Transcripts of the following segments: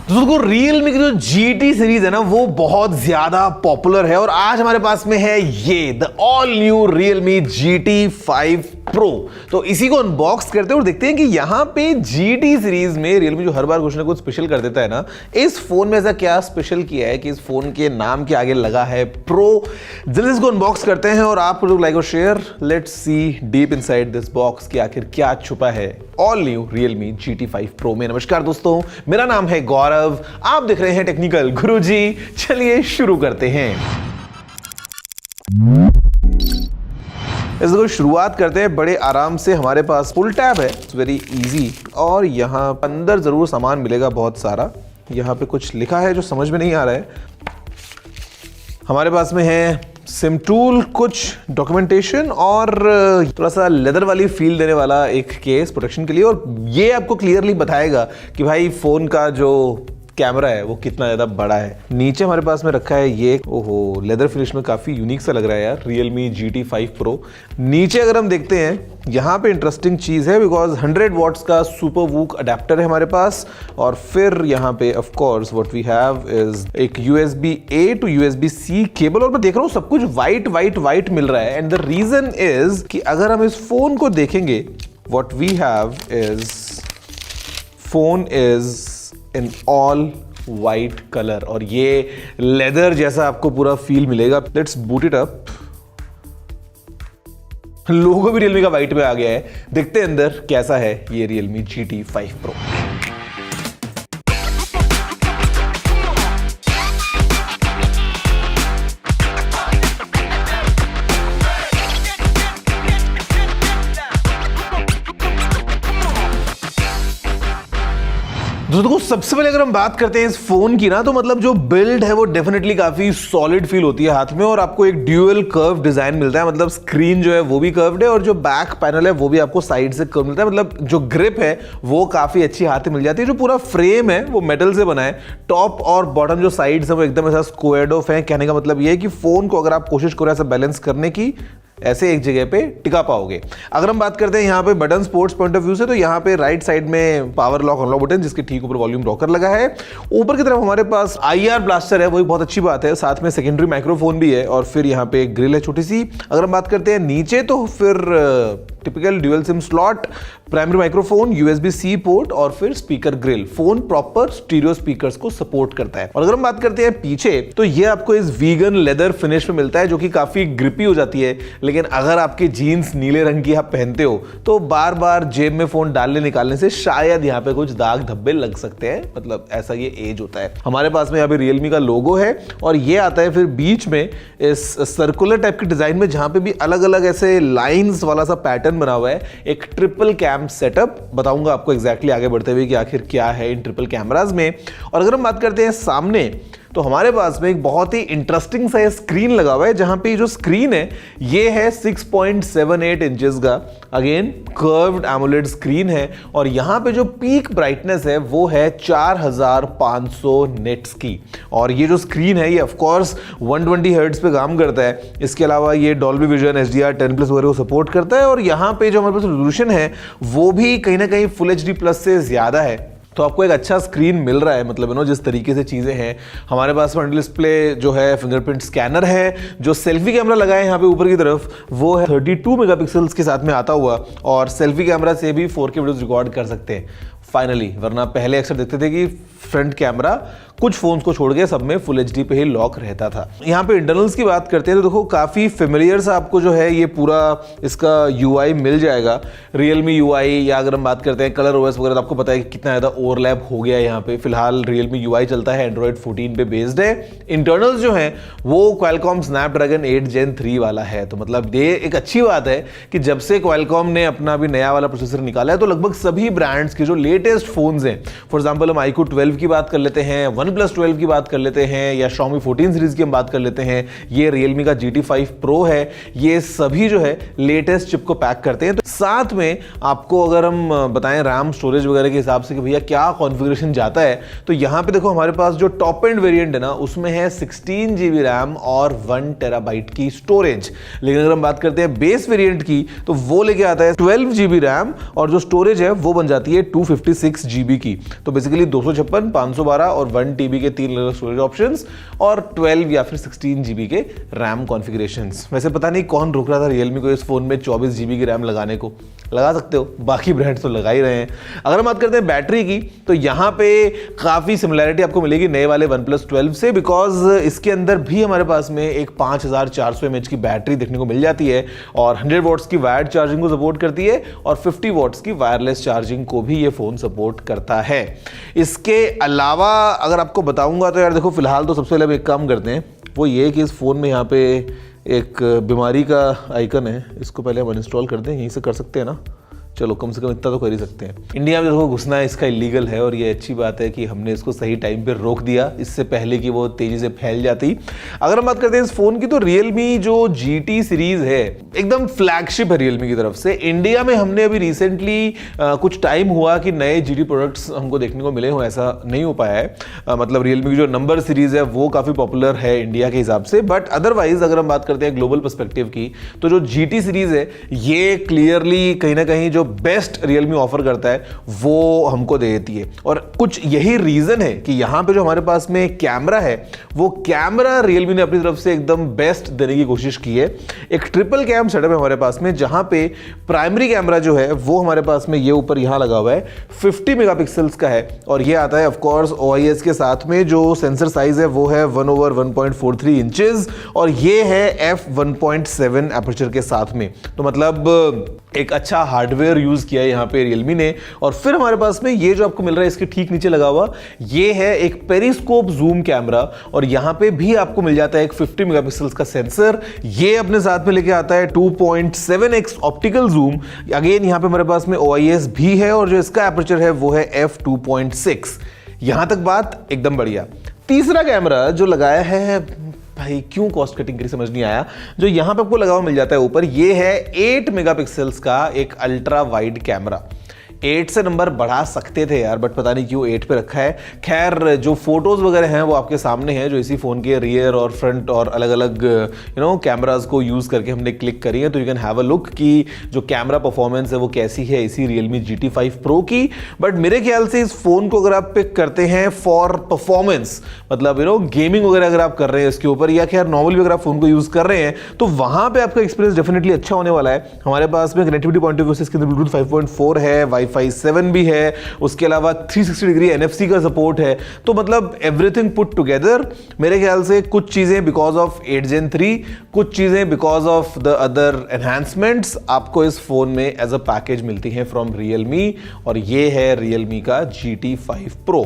दोस्तों Realme की जो GT सीरीज है ना वो बहुत ज्यादा पॉपुलर है और आज हमारे पास में है ये the all new Realme GT 5 Pro। तो इसी को अनबॉक्स करते हैं और देखते हैं कि यहाँ पे GT सीरीज में Realme जो हर बार कुछ ना कुछ स्पेशल कर देता है ना, इस फोन में ऐसा क्या स्पेशल किया है कि इस फोन के नाम के आगे लगा है प्रो। जल्दी इसको अनबॉक्स करते हैं और आप लोग लाइक और share. Let's see deep inside this box कि आखिर क्या छुपा है all new Realme GT 5 Pro में। नमस्कार दोस्तों, मेरा नाम है गौरव, आप देख रहे हैं टेक्निकल गुरुजी। चलिए शुरू करते हैं। इसको शुरुआत करते हैं बड़े आराम से। हमारे पास फुल टैब है, इट्स वेरी इजी। और यहाँ अंदर जरूर सामान मिलेगा बहुत सारा। यहाँ पे कुछ लिखा है जो समझ में नहीं आ रहा है। हमारे पास में है सिम टूल, कुछ डॉक्यूमेंटेशन और थोड़ा सा लेदर वाली फील देने वाला एक केस प्रोटेक्शन के लिए। और ये आपको क्लियरली बताएगा कि भाई फोन का जो कैमरा है वो कितना ज्यादा बड़ा है। नीचे हमारे पास में रखा है ये, ओहो लेदर फिनिश में काफी यूनिक सा लग रहा है यार, Realme GT 5 Pro। नीचे अगर हम देखते हैं यहाँ पे इंटरेस्टिंग चीज है बिकॉज 100 वॉट्स का सुपर वूक अडेप्टर है हमारे पास। और फिर यहाँ पे of course what we have is एक USB-A to USB-C केबल। और मैं देख रहा हूँ सब कुछ वाइट मिल रहा है। एंड द रीजन इज कि अगर हम इस फोन को देखेंगे, what we have is phone is in all white colour और ये लेदर जैसा आपको पूरा फील मिलेगा। Let's boot it up. Logo भी Realme का वाइट में आ गया है। देखते हैं अंदर कैसा है ये Realme GT 5 Pro। दोस्तों सबसे पहले अगर हम बात करते हैं इस फोन की ना, तो मतलब जो बिल्ड है वो डेफिनेटली काफी सॉलिड फील होती है हाथ में। और आपको एक ड्यूअल कर्व डिजाइन मिलता है, मतलब स्क्रीन जो है वो भी कर्व्ड है और जो बैक पैनल है वो भी आपको साइड से कर्व मिलता है। मतलब जो ग्रिप है वो काफी अच्छी हाथ में मिल जाती है। जो पूरा फ्रेम है वो मेटल से बना है। टॉप और बॉटम जो साइड्स है वो एकदम ऐसा स्क्वायर्ड ऑफ है। कहने का मतलब ये है कि फोन को अगर आप कोशिश करो ऐसा बैलेंस करने की, ऐसे एक जगह पे टिका पाओगे। अगर हम बात करते हैं यहाँ पे button sports point of view से, तो यहाँ पे राइट साइड में पावर लॉक अनलॉक बटन, जिसके ठीक ऊपर वॉल्यूम रॉकर लगा है। ऊपर की तरफ हमारे पास IR ब्लास्टर है, वही बहुत अच्छी बात है। साथ में सेकेंडरी माइक्रोफोन भी है और फिर यहाँ पे एक ग्रिल है छोटी सी। अगर हम बात करते हैं नीचे, तो फिर typical dual SIM slot, primary microphone, USB-C port और फिर speaker grill. Phone proper stereo speakers को सपोर्ट करता है। और अगर हम बात करते हैं पीछे, तो ये आपको इस वीगन लेदर फिनिश में मिलता है जो कि काफी ग्रिपी हो जाती है। लेकिन अगर आपके जीन्स नीले रंग की आप पहनते हो तो बार बार जेब में फोन डालने निकालने से शायद यहाँ पे कुछ दाग धब्बे लग सकते हैं। मतलब ऐसा ये एज होता है। हमारे पास में यहाँ पे Realme का लोगो है और ये आता है फिर बीच में इस सर्कुलर टाइप के डिजाइन में, जहां पे भी अलग अलग ऐसे लाइंस वाला सा पैटर्न बना हुआ है। एक ट्रिपल कैम सेटअप, बताऊंगा आपको एग्जैक्टली आगे बढ़ते हुए कि आखिर क्या है इन ट्रिपल कैमराज में। और अगर हम बात करते हैं सामने, तो हमारे पास में एक बहुत ही इंटरेस्टिंग सा स्क्रीन लगा हुआ है, जहां पे जो स्क्रीन है ये है 6.78 इंचेस का, अगेन कर्व्ड एमोलेड स्क्रीन है। और यहां पे जो पीक ब्राइटनेस है वो है 4500 निट्स की। और ये जो स्क्रीन है ये ऑफ कोर्स 120 हर्ट्ज पे काम करता है। इसके अलावा ये डॉल्बी विजन HDR10+ वगैरह को सपोर्ट करता है। और यहाँ पे जो हमारे पास रेजोल्यूशन है वो भी कहीं ना कहीं फुल HD+ से ज्यादा है। तो आपको एक अच्छा स्क्रीन मिल रहा है। मतलब जिस तरीके से चीज़ें हैं, हमारे पास फ्रंट डिस्प्ले जो है, फिंगरप्रिंट स्कैनर है, जो सेल्फी कैमरा लगा है यहाँ पे ऊपर की तरफ वो है 32 मेगापिक्सल्स के साथ में आता हुआ। और सेल्फी कैमरा से भी 4K वीडियोस रिकॉर्ड कर सकते हैं फाइनली। वरना पहले अक्सर देखते थे कि फ्रंट कैमरा कुछ फोन्स को छोड़ के सब में फुल HD पे ही लॉक रहता था। यहाँ पे इंटरनल्स की बात करते हैं तो देखो काफी फेमिलियर सा आपको जो है ये पूरा इसका UI मिल जाएगा, Realme UI। या अगर हम बात करते हैं कलर OS वगैरह, तो आपको पता है कि कितना ज्यादा ओवरलैप हो गया है यहाँ पे। फिलहाल Realme UI चलता है, Android 14 पे बेस्ड है। इंटरनल्स जो है वो Qualcomm Snapdragon 8 Gen 3 वाला है। तो मतलब ये एक अच्छी बात है कि जब से Qualcomm ने अपना भी नया वाला प्रोसेसर निकाला है, तो लगभग सभी ब्रांड्स के जो लेटेस्ट फोन्स हैं, फॉर एग्जाम्पल हम iQOO 12 की बात कर लेते हैं, OnePlus 12 की बात कर लेते हैं, या Xiaomi 14 सीरीज की हम बात कर लेते हैं, ये Realme का GT 5 Pro है, ये सभी जो है लेटेस्ट चिप को पैक करते हैं। तो साथ में आपको अगर हम बताएं रैम स्टोरेज वगैरह के हिसाब से कि भैया क्या क्या कॉन्फ़िगरेशन जाता है, तो यहाँ पे देखो हमारे पास जो टॉप एंड वेरिएंट है ना उसमें है 16 GB रैम और 1 TB की स्टोरेज। लेकिन अगर हम बात करते हैं बेस वेरिएंट की तो वो लेके आता है 12 GB रैम और जो स्टोरेज है वो बन जाती है 256 GB की। तो बेसिकली 256, 512 और 1 TB के 3 अलग स्टोरेज ऑप्शंस और 12 या फिर 16 GB के रैम कॉन्फ़िगरेशंस। वैसे पता नहीं कौन रोक रहा था रियलमी को इस फोन में 24 GB की रैम लगाने को, लगा सकते हो, बाकी ब्रांड्स तो लगा ही रहे हैं। अगर हम बात करते हैं बैटरी की तो यहाँ पे काफी सिमिलरिटी आपको मिलेगी नए वाले OnePlus 12 से, बिकॉज इसके अंदर भी हमारे पास में एक 5400 mAh की बैटरी देखने को मिल जाती है और 100 वॉट्स की वायर्ड चार्जिंग को सपोर्ट करती है और 50 वॉट्स की वायरलेस चार्जिंग को भी ये फोन सपोर्ट करता है। इसके अलावा अगर आपको बताऊंगा तो यार देखो फिलहाल तो सबसे पहले एक काम करते हैं, वो ये कि इस फोन में यहाँ पे एक बीमारी का आइकन है, इसको पहले हम अनइंस्टॉल कर दें। यहीं से कर सकते हैं ना, चलो कम से कम इतना तो कर ही सकते हैं। इंडिया में देखो घुसना इसका इलीगल है और ये अच्छी बात है कि हमने इसको सही टाइम पे रोक दिया, इससे पहले कि वो तेजी से फैल जाती। अगर हम बात करते हैं इस फोन की तो रियलमी जो GT सीरीज है एकदम फ्लैगशिप है रियलमी की तरफ से। इंडिया में हमने अभी रिसेंटली कुछ टाइम हुआ कि नए GT प्रोडक्ट्स हमको देखने को मिले हो, ऐसा नहीं हो पाया है। मतलब रियलमी की जो नंबर सीरीज है वो काफ़ी पॉपुलर है इंडिया के हिसाब से, बट अदरवाइज अगर हम बात करते हैं ग्लोबल पर्सपेक्टिव की तो जो GT सीरीज है ये क्लियरली कहीं ना कहीं जो बेस्ट रियलमी ऑफर करता है वो हमको दे देती है। और कुछ यही रीजन है कि यहां पे जो हमारे पास में कैमरा है वो कैमरा रियलमी ने अपनी तरफ से एकदम बेस्ट देने की कोशिश की है। एक ट्रिपल कैम सेटअप है हमारे पास में, जहां पे प्राइमरी कैमरा जो है वो हमारे पास में ये ऊपर यहां लगा हुआ है 50 मेगापिक्सल्स का है और ये आता है ऑफकोर्स OIS के साथ में। जो सेंसर साइज है वो है 1/1.43 इंचेस और ये है f1.7 एपर्चर के साथ में। तो मतलब एक अच्छा हार्डवेयर यूज किया है यहाँ पे रियलमी ने। और फिर हमारे पास में ये जो आपको मिल रहा है इसके ठीक नीचे लगा हुआ ये है एक पेरिस्कोप जूम कैमरा और यहाँ पे भी आपको मिल जाता है एक 50 मेगापिक्सल्स का सेंसर। ये अपने साथ में लेके आता है 2.7x ऑप्टिकल जूम। अगेन यहाँ पे हमारे पास में OIS भी है और जो इसका एपर्चर है वो है f2.6। यहां तक बात एकदम बढ़िया। तीसरा कैमरा जो लगाया है भाई क्यों कॉस्ट कटिंग करी समझ नहीं आया, जो यहां पे आपको लगा हुआ मिल जाता है ऊपर, ये है 8 मेगापिक्सल्स का एक अल्ट्रा वाइड कैमरा। 8 से नंबर बढ़ा सकते थे यार, बट पता नहीं क्यों 8 पे रखा है। खैर जो फोटोज वगैरह हैं वो आपके सामने हैं, जो इसी फोन के रियर और फ्रंट और अलग अलग कैमराज को यूज करके हमने क्लिक करी है। तो you can have a look कि जो कैमरा परफॉर्मेंस है वो कैसी है इसी Realme GT 5 Pro की। बट मेरे ख्याल से इस फोन को अगर आप पिक करते हैं फॉर परफॉर्मेंस, मतलब गेमिंग वगैरह अगर आप कर रहे हैं इसके ऊपर, या खैर नॉर्मल भी अगर आप फोन को यूज कर रहे हैं, तो वहां पे आपका एक्सपीरियंस डेफिनेटली अच्छा होने वाला है। हमारे पास में कनेक्टिविटी पॉइंट ऑफ व्यू से इसके अंदर ब्लूटूथ 5.4 है, Wi-Fi 7 भी है, उसके अलावा 360 डिग्री NFC का सपोर्ट है। तो मतलब एवरीथिंग पुट टुगेदर मेरे ख्याल से कुछ चीजें बिकॉज ऑफ 8 Gen 3, कुछ चीजें because of the other enhancements आपको इस फोन में एज अ पैकेज मिलती हैं फ्रॉम Realme और ये है Realme का GT 5 Pro।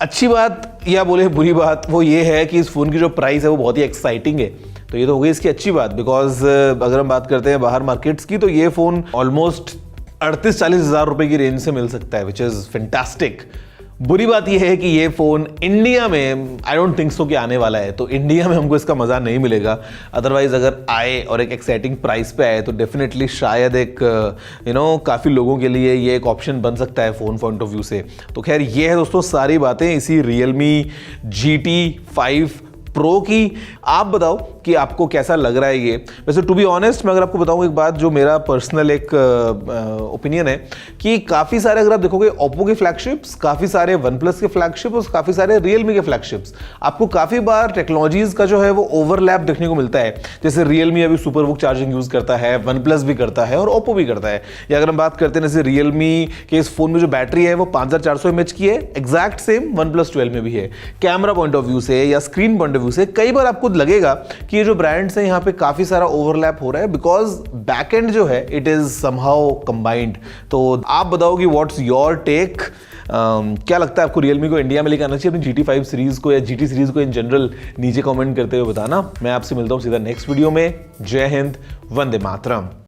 अच्छी बात या बोले बुरी बात वो ये है कि इस फोन की जो प्राइस है वो बहुत ही एक्साइटिंग है। तो ये तो हो गई इसकी अच्छी बात, बिकॉज अगर हम बात करते हैं बाहर मार्केट्स की तो ये फोन ऑलमोस्ट 38-40 हज़ार रुपए की रेंज से मिल सकता है, विच इज फैंटास्टिक। बुरी बात यह है कि ये फोन इंडिया में आई डोंट थिंक सो कि आने वाला है, तो इंडिया में हमको इसका मजा नहीं मिलेगा। अदरवाइज अगर आए और एक एक्साइटिंग प्राइस पे आए तो डेफिनेटली शायद एक काफी लोगों के लिए ये एक ऑप्शन बन सकता है फोन पॉइंट ऑफ व्यू से। तो खैर ये है दोस्तों सारी बातें इसी Realme GT 5 Pro की। आप बताओ कि आपको कैसा लग रहा है ये। वैसे टू बी ऑनेस्ट मैं अगर आपको बताऊं एक बात, जो मेरा पर्सनल एक ओपिनियन है कि काफ़ी सारे अगर आप देखोगे ओप्पो के फ्लैगशिप्स, काफ़ी सारे OnePlus के फ्लैगशिप और काफ़ी सारे Realme के फ्लैगशिप्स, आपको काफ़ी बार टेक्नोलॉजीज का जो है वो ओवरलैप देखने को मिलता है। जैसे Realme अभी सुपरबुक चार्जिंग यूज़ करता है, OnePlus भी करता है और ओप्पो भी करता है। या अगर हम बात करते हैं जैसे Realme के इस फोन में जो बैटरी है वो 5400 mAh की है, एग्जैक्ट सेम OnePlus 12 में भी है। कैमरा पॉइंट ऑफ व्यू से या स्क्रीन पॉइंट ऑफ व्यू से कई बार आपको लगेगा कि ये जो ब्रांड्स हैं यहाँ पे काफी सारा ओवरलैप हो रहा है, बिकॉज बैकएंड जो है इट इज समहाउ कंबाइंड। तो आप बताओ कि व्हाट्स योर टेक, क्या लगता है आपको Realme को इंडिया में लेकर आना चाहिए अपनी GT 5 सीरीज को या GT सीरीज को इन जनरल? नीचे कमेंट करते हुए बताना। मैं आपसे मिलता हूं सीधा नेक्स्ट वीडियो में। जय हिंद, वंदे मातरम।